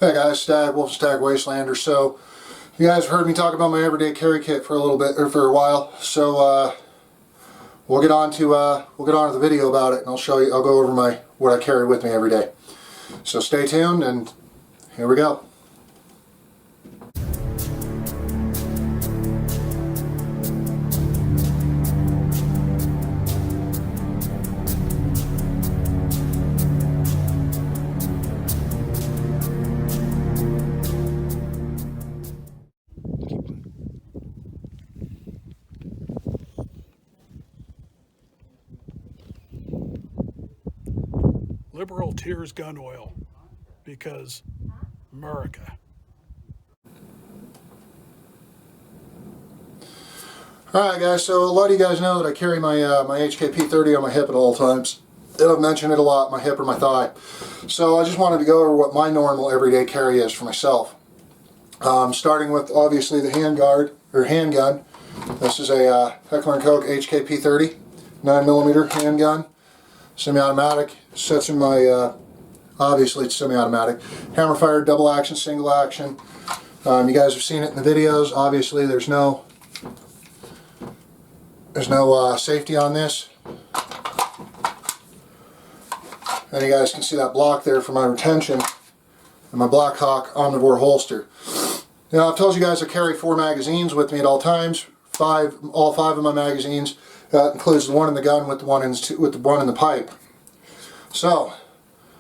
Hey guys, Stag, Wastelander. So you guys have heard me talk about my everyday carry kit for a little bit, or for a while. So we'll get on to the video about it, and I'll go over what I carry with me every day. So stay tuned, and here we go. Liberal tears gun oil because America. Alright guys, so a lot of you guys know that I carry my HKP30 on my hip at all times. And I've mentioned it a lot, my hip or my thigh. So I just wanted to go over what my normal everyday carry is for myself. Starting with obviously the handgun. This is a Heckler & Koch HKP30 9mm handgun, semi-automatic. Sets in my obviously it's semi-automatic, hammer fired, double action, single action. You guys have seen it in the videos. Obviously there's no safety on this, and you guys can see that block there for my retention and my Blackhawk omnivore holster. Now I've told you guys I carry 4 magazines with me at all times. All five of my magazines. That includes the one in the gun with the one in the pipe. So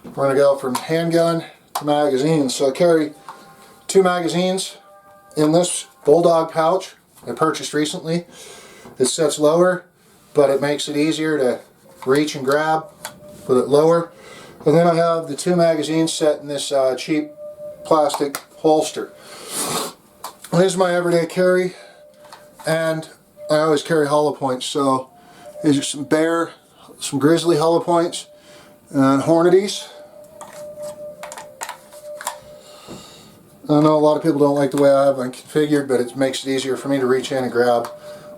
we're going to go from handgun to magazines. So I carry 2 magazines in this Bulldog Pouch I purchased recently. It sets lower, but it makes it easier to reach and grab with it lower. And then I have the 2 magazines set in this cheap plastic holster. This is my everyday carry, and I always carry hollow points. So these are some grizzly hollow points and Hornadies. I know a lot of people don't like the way I have them configured, but it makes it easier for me to reach in and grab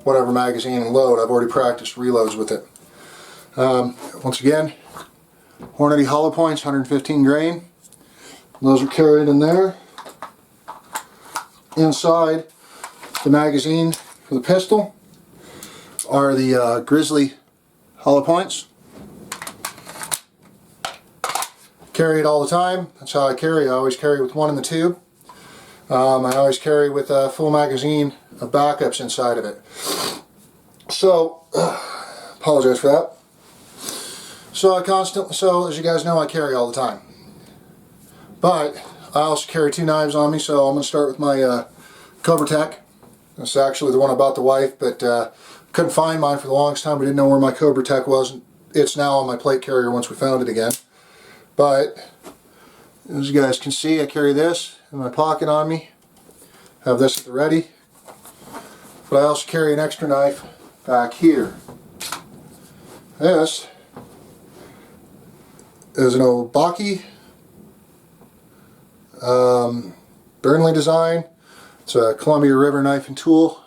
whatever magazine and load. I've already practiced reloads with it. Once again, Hornady hollow points, 115 grain. Those are carried in there. Inside the magazine for the pistol are the grizzly hollow points. Carry it all the time. That's how I carry. I always carry with one in the tube. I always carry with a full magazine of backups inside of it. So, apologize for that. So as you guys know, I carry all the time. But I also carry 2 knives on me, so I'm going to start with my Cobra Tech. This is actually the one I bought the wife, but couldn't find mine for the longest time. We didn't know where my Cobra Tech was. It's now on my plate carrier once we found it again. But as you guys can see, I carry this in my pocket on me. Have this at the ready. But I also carry an extra knife back here. This is an old Baki Burnley design. It's a Columbia River knife and tool.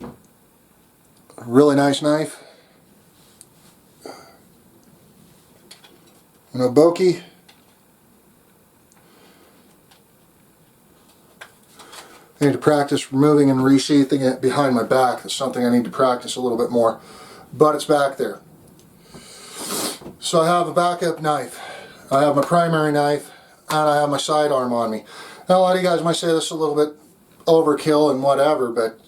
A really nice knife. An Oboki. I need to practice removing and resheathing it behind my back. That's something I need to practice a little bit more. But it's back there. So I have a backup knife. I have my primary knife, and I have my sidearm on me. Now a lot of you guys might say this is a little bit overkill and whatever, but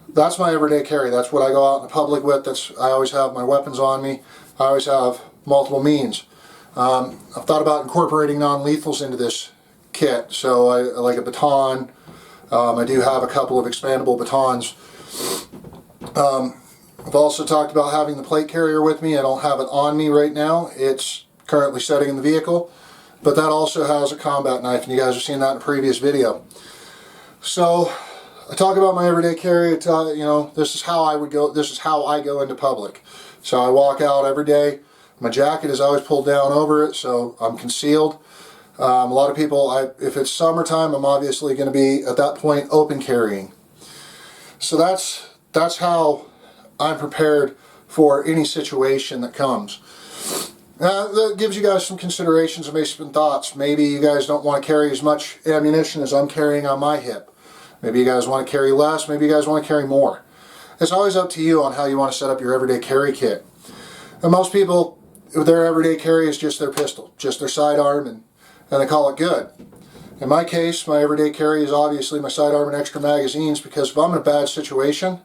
that's my everyday carry. That's what I go out in the public with. I always have my weapons on me. I always have multiple means. I've thought about incorporating non-lethals into this kit. So I like a baton. I do have a couple of expandable batons. I've also talked about having the plate carrier with me. I don't have it on me right now. It's currently sitting in the vehicle. But that also has a combat knife, and you guys have seen that in a previous video. So I talk about my everyday carry. You know, this is how I would go. This is how I go into public. So I walk out every day. My jacket is always pulled down over it, so I'm concealed. A lot of people, if it's summertime, I'm obviously going to be at that point open carrying. So that's how I'm prepared for any situation that comes. That gives you guys some considerations and maybe some thoughts. Maybe you guys don't want to carry as much ammunition as I'm carrying on my hip. Maybe you guys want to carry less. Maybe you guys want to carry more. It's always up to you on how you want to set up your everyday carry kit. And most people, their everyday carry is just their pistol, just their sidearm, and they call it good. In my case, my everyday carry is obviously my sidearm and extra magazines, because if I'm in a bad situation,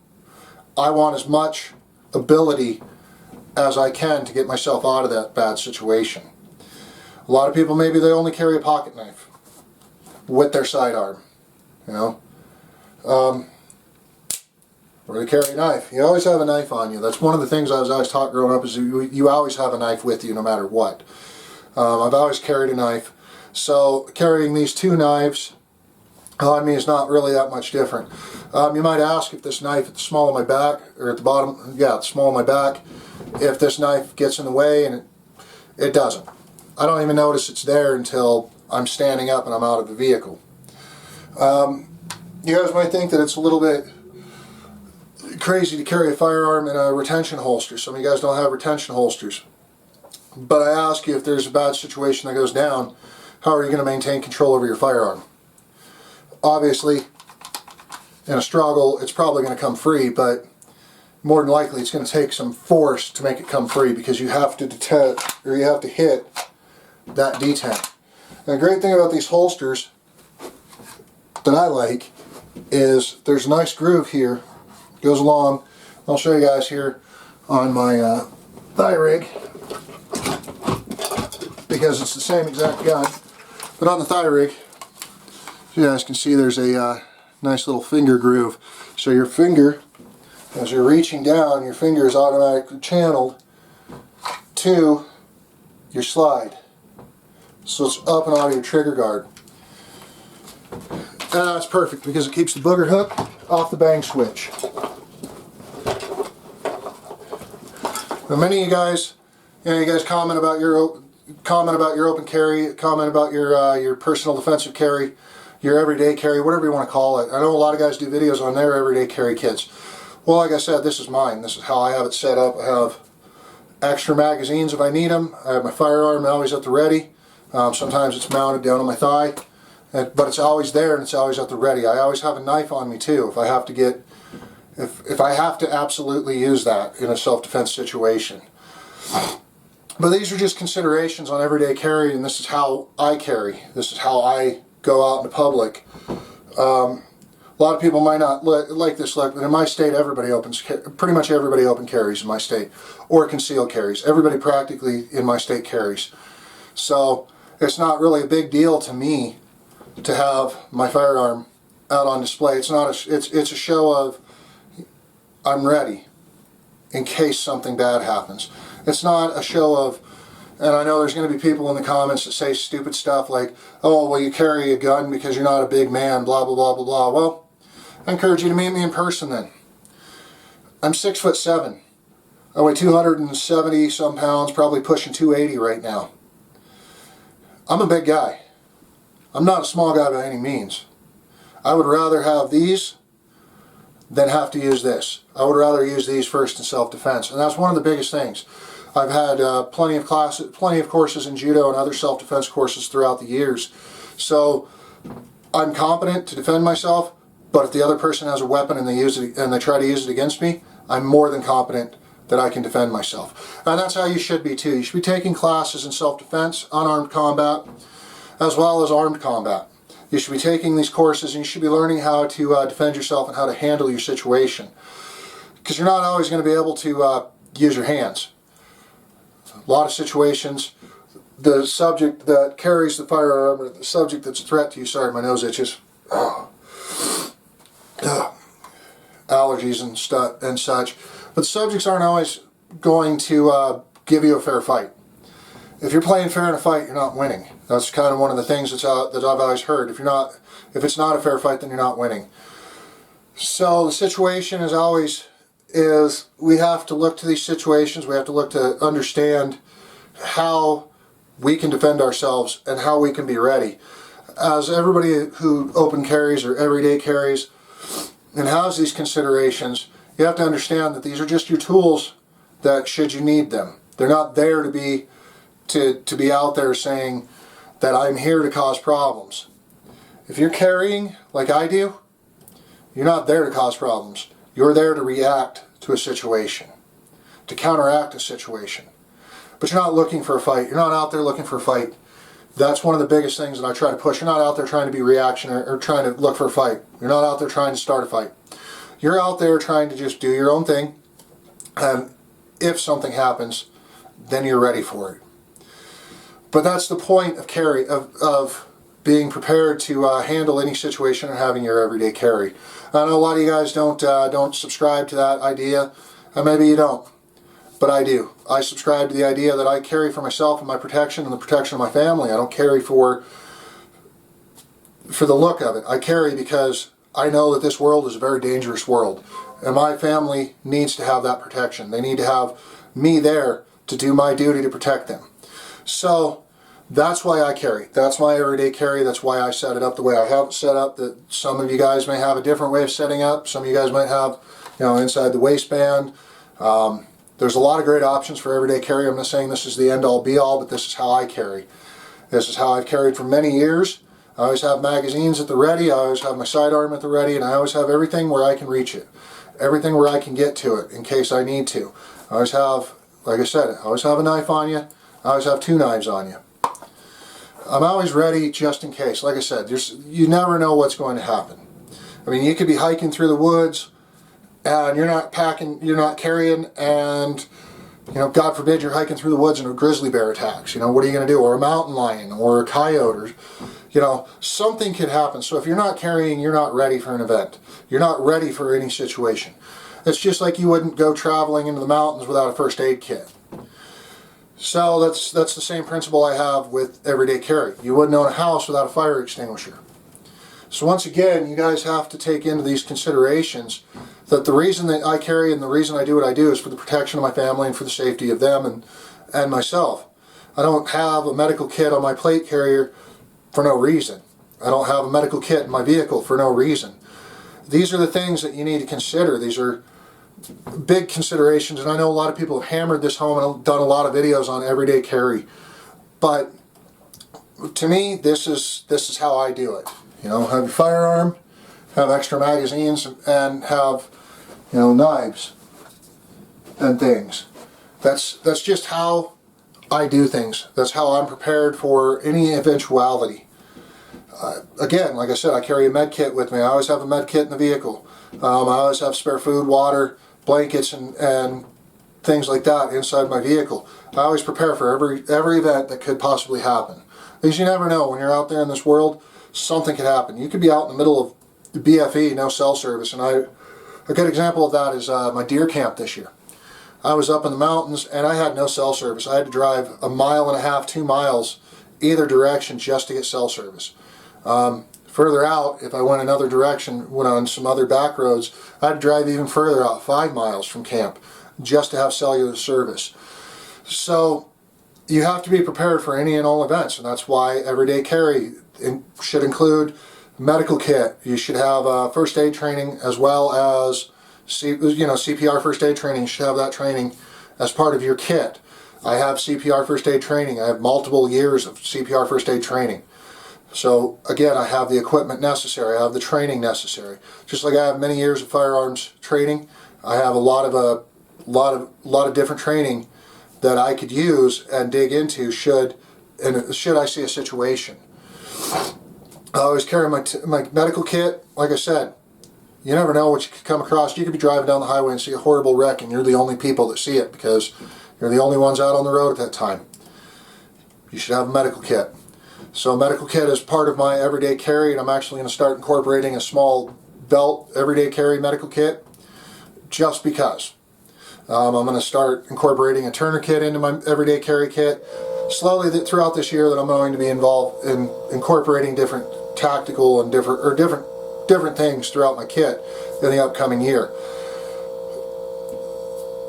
I want as much ability as I can to get myself out of that bad situation. A lot of people, maybe they only carry a pocket knife with their sidearm, you know. Or they carry a knife. You always have a knife on you. That's one of the things I was always taught growing up, is you always have a knife with you no matter what. I've always carried a knife. So carrying these two knives on me is not really that much different. You might ask if this knife at the small of my back, or at the bottom, yeah, the small of my back, if this knife gets in the way, and it doesn't. I don't even notice it's there until I'm standing up and I'm out of the vehicle. You guys might think that it's a little bit crazy to carry a firearm in a retention holster. Some of you guys don't have retention holsters. But I ask you, if there's a bad situation that goes down, how are you going to maintain control over your firearm? Obviously, in a struggle, it's probably going to come free, but more than likely it's going to take some force to make it come free, because you have to detect, or you have to hit that detent. And the great thing about these holsters that I like is there's a nice groove here, goes along. I'll show you guys here on my thigh rig, because it's the same exact gun, but on the thigh rig, you guys can see there's a nice little finger groove. So your finger, as you're reaching down, your finger is automatically channeled to your slide. So it's up and out of your trigger guard. And that's perfect, because it keeps the booger hook off the bang switch. Now, many of you guys, you guys comment about your open carry, comment about your personal defensive carry, your everyday carry, whatever you want to call it. I know a lot of guys do videos on their everyday carry kits. Well, like I said, this is mine. This is how I have it set up. I have extra magazines if I need them. I have my firearm always at the ready. Sometimes it's mounted down on my thigh, but it's always there and it's always at the ready. I always have a knife on me too if I have to get, if I have to absolutely use that in a self-defense situation. But these are just considerations on everyday carry, and this is how I carry. This is how I go out in the public. A lot of people might not like this look, but in my state, pretty much everybody open carries in my state, or concealed carries. Everybody practically in my state carries. So it's not really a big deal to me to have my firearm out on display. It's not. It's a show of I'm ready in case something bad happens. It's not a show of, and I know there's going to be people in the comments that say stupid stuff like, oh, well, you carry a gun because you're not a big man, blah, blah, blah, blah, blah. Well, I encourage you to meet me in person then. I'm 6'7". I weigh 270 some pounds, probably pushing 280 right now. I'm a big guy. I'm not a small guy by any means. I would rather have these than have to use this. I would rather use these first in self-defense, and that's one of the biggest things. I've had plenty of courses in judo and other self-defense courses throughout the years. So I'm competent to defend myself, but if the other person has a weapon and they try to use it against me, I'm more than competent that I can defend myself. And that's how you should be too. You should be taking classes in self-defense, unarmed combat, as well as armed combat. You should be taking these courses and you should be learning how to defend yourself and how to handle your situation. Because you're not always going to be able to use your hands. A lot of situations, the subject that carries the firearm, or the subject that's a threat to you, sorry, my nose itches, allergies and such, but subjects aren't always going to give you a fair fight. If you're playing fair in a fight, you're not winning. That's kind of one of the things that I've always heard. If it's not a fair fight, then you're not winning. So the situation is we have to look to these situations. We have to look to understand how we can defend ourselves and how we can be ready. As everybody who open carries or everyday carries and has these considerations, you have to understand that these are just your tools that should you need them. They're not there to be to be out there saying that I'm here to cause problems. If you're carrying like I do, you're not there to cause problems. You're there to react to a situation, to counteract a situation. But you're not looking for a fight. You're not out there looking for a fight. That's one of the biggest things that I try to push. You're not out there trying to be reactionary or trying to look for a fight. You're not out there trying to start a fight. You're out there trying to just do your own thing. And if something happens, then you're ready for it. But that's the point of being prepared to handle any situation and having your everyday carry. I know a lot of you guys don't subscribe to that idea, and maybe you don't, but I do. I subscribe to the idea that I carry for myself and my protection and the protection of my family. I don't carry for the look of it. I carry because I know that this world is a very dangerous world, and my family needs to have that protection. They need to have me there to do my duty to protect them. So that's why I carry. That's my everyday carry. That's why I set it up the way I have it set up. That some of you guys may have a different way of setting up. Some of you guys might have, inside the waistband. There's a lot of great options for everyday carry. I'm not saying this is the end-all be-all, but this is how I carry. This is how I've carried for many years. I always have magazines at the ready. I always have my sidearm at the ready, and I always have everything where I can reach it. Everything where I can get to it in case I need to. I always have, like I said, I always have a knife on you. I always have 2 knives on you. I'm always ready just in case. Like I said, you never know what's going to happen. I mean, you could be hiking through the woods and you're not packing, you're not carrying, and God forbid you're hiking through the woods and a grizzly bear attacks. What are you going to do? Or a mountain lion or a coyote, or something could happen. So if you're not carrying, you're not ready for an event. You're not ready for any situation. It's just like you wouldn't go traveling into the mountains without a first aid kit. So that's the same principle I have with everyday carry. You wouldn't own a house without a fire extinguisher. So once again, you guys have to take into these considerations that the reason that I carry and the reason I do what I do is for the protection of my family and for the safety of them and myself. I don't have a medical kit on my plate carrier for no reason. I don't have a medical kit in my vehicle for no reason. These are the things that you need to consider. These are big considerations, and I know a lot of people have hammered this home and done a lot of videos on everyday carry, but to me this is how I do it. Have your firearm, have extra magazines, and have knives and things. That's just how I do things. That's how I'm prepared for any eventuality. Again, like I said, I carry a med kit with me. I always have a med kit in the vehicle. I always have spare food, water, blankets, and things like that inside my vehicle. I always prepare for every event that could possibly happen. Because you never know, when you're out there in this world, something could happen. You could be out in the middle of the BFE, no cell service, and a good example of that is my deer camp this year. I was up in the mountains and I had no cell service. I had to drive 1.5 miles, 2 miles either direction just to get cell service. Further out, if I went another direction, went on some other back roads, I had to drive even further out, 5 miles from camp, just to have cellular service. So you have to be prepared for any and all events, and that's why everyday carry should include medical kit. You should have first aid training, as well as CPR first aid training. You should have that training as part of your kit. I have CPR first aid training. I have multiple years of CPR first aid training. So again, I have the equipment necessary. I have the training necessary. Just like I have many years of firearms training, I have a lot of different training that I could use and dig into should I see a situation. I always carry my medical kit. Like I said, you never know what you could come across. You could be driving down the highway and see a horrible wreck, and you're the only people that see it because you're the only ones out on the road at that time. You should have a medical kit. So a medical kit is part of my everyday carry, and I'm actually going to start incorporating a small belt everyday carry medical kit just because. I'm going to start incorporating a Turner kit into my everyday carry kit. Slowly throughout this year that I'm going to be involved in incorporating different tactical and different things throughout my kit in the upcoming year.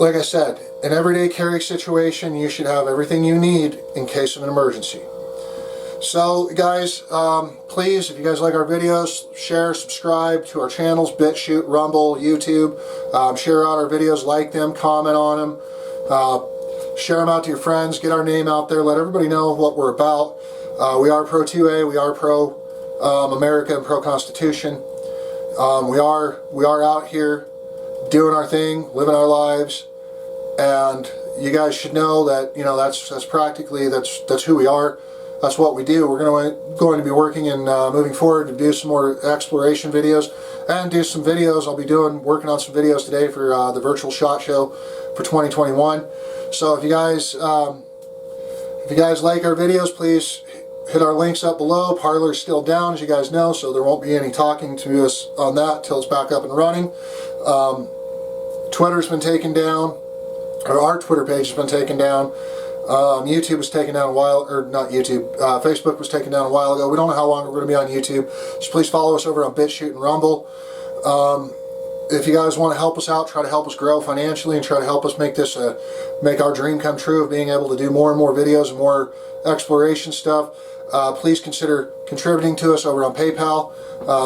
Like I said, an everyday carry situation, you should have everything you need in case of an emergency. So guys, please, if you guys like our videos, share, subscribe to our channels, BitChute, Rumble, YouTube. Share out our videos, like them, comment on them. Share them out to your friends. Get our name out there. Let everybody know what we're about. We are pro 2A. We are pro America and pro Constitution. We are out here doing our thing, living our lives, and you guys should know that, you know, that's practically that's who we are. That's what we do. We're going to be working and moving forward to do some more exploration videos and do some videos. I'll be working on some videos today for the virtual SHOT Show for 2021. So if you guys like our videos, please hit our links up below. Parler's still down, as you guys know, so there won't be any talking to us on that till it's back up and running. Twitter's been taken down, or our Twitter page has been taken down. YouTube was taken down a while, or not YouTube, Facebook was taken down a while ago. We don't know how long we're going to be on YouTube, so please follow us over on BitChute and Rumble. If you guys want to help us out, try to help us grow financially and try to help us make our dream come true of being able to do more and more videos and more exploration stuff, please consider contributing to us over on PayPal.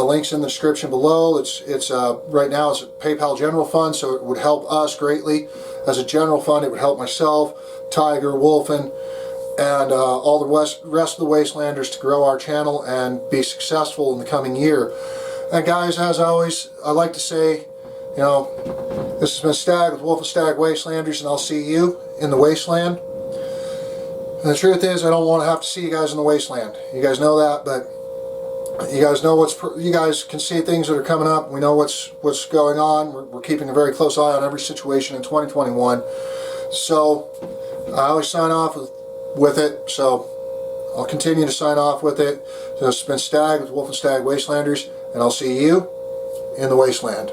Links in the description below. It's right now it's a PayPal general fund, so it would help us greatly as a general fund. It would help myself, Tiger, Wolfen, and all the rest of the Wastelanders to grow our channel and be successful in the coming year. And guys, as always, I'd like to say, you know, this has been Stag with Wolf and Stag Wastelanders, and I'll see you in the wasteland. And the truth is, I don't want to have to see you guys in the wasteland. You guys know that, but you guys know you guys can see things that are coming up. We know what's going on. We're keeping a very close eye on every situation in 2021. So I always sign off with it. So I'll continue to sign off with it. So it's been Stag with Wolf and Stag Wastelanders, and I'll see you in the wasteland.